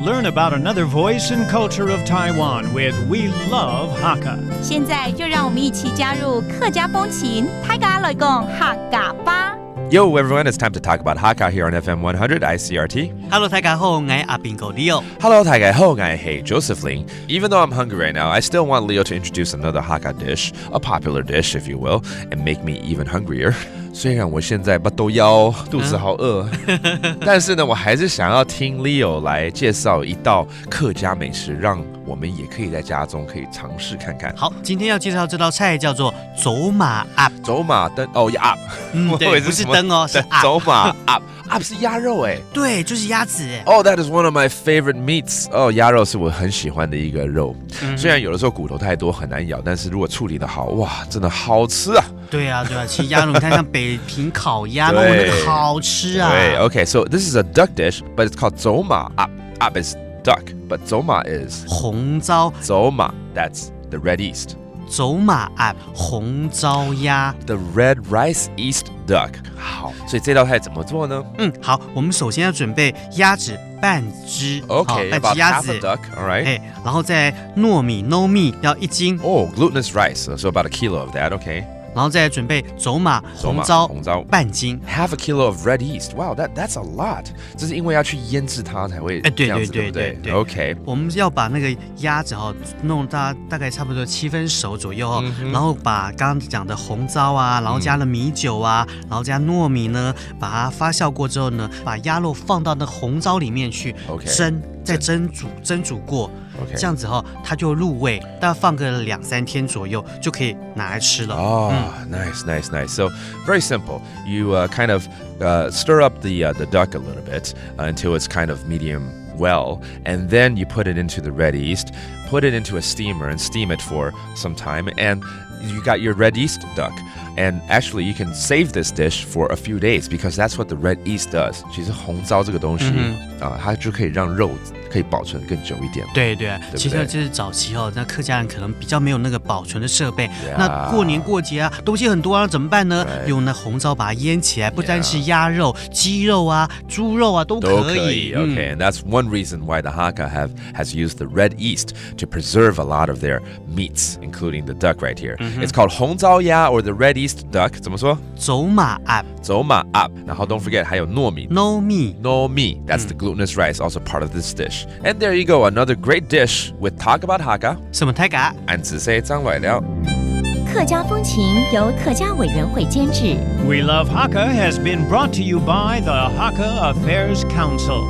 learn about another voice and culture of Taiwan with We Love Hakka. 现在就让我们一起加入客家风情，大家来讲客家吧。Yo, everyone, it's time to talk about Hakka here on FM 100 ICRT. Hello， 大家好，我係阿邊個 Leo。Hello, 大家好，我係 Josephine. Even though I'm hungry right now, I still want Leo to introduce another Hakka dish, a popular dish, if you will, and make me even hungrier. 虽然我现在都腰，肚子好饿，但是呢，我还是想要听 Leo 来介绍一道客家美食，让我们也可以在家中可以尝试看看。好，今天要介绍这道菜叫做走马鸭。走马灯哦鸭，对，不是灯哦，是鸭。走马鸭，鸭是鸭肉哎。对，就是鸭子哎。Oh, that is one of my favorite meats. 哦，鸭肉是我很喜欢的一个肉。虽然有的时候骨头太多很难咬，但是如果处理的好，哇，真的好吃啊！对啊，对啊，其实鸭肉你看像北平烤鸭，那个好吃啊。对 ，Okay, so this is a duck dish, but it's called 走马鸭。鸭 is duck, but 走马 is 红糟。走马 that's the red yeast. 走马鸭，红糟鸭 The red rice yeast duck. 好，所以这道菜怎么做呢？好，我们首先要准备鸭子半只 Okay, 半 about 只鸭 half 子 a duck, all right. 然后再糯米 no 米要1斤 Oh, glutinous rice, so about a kilo of that, okay. 然后再准备走马红糟半斤 half a kilo of red yeast. Wow, that's a lot. 这是因为要去腌制它才会这样子，对不对？OK. 我们要把那个鸭子弄大概差不多7分熟左右然后把刚刚讲的红糟啊，然后加了米酒啊，然后加糯米呢，把它发酵过之后呢，把鸭肉放到那红糟里面去蒸，再蒸煮过。Okay. 这样子它就入味，大概放个2-3天左右就可以拿来吃了。Nice. So very simple. You kind of stir up the duck a little bit until it's kind of medium well, and then you put it into the red yeast, put it into a steamer and steam it for some time, and you got your red yeast duck. And actually, you can save this dish for a few days because that's what the red yeast does. 其实红糟这个东西它就可以让肉可以保存更久一点。对，其实就是早期那客家人可能比较没有那个保存的设备。那过年过节东西很多啊，怎么办呢？用那红糟把它腌起来，不单是鸭肉、鸡肉啊、猪肉啊都可以。Okay, and that's one reason why the Hakka has used the red yeast to preserve a lot of their meats, including the duck right here. It's called 红糟鸭 or the red yeast duck. 怎么说？走马鸭。走马鸭。然后 don't forget 还有糯米。No meat. That's the glutinous rice, also part of this dish. And there you go, another great dish with Talk About Hakka. 什么泰嘎？俺只say 张来了。客家风情由客家委员会监制。 We Love Hakka has been brought to you by the Hakka Affairs Council.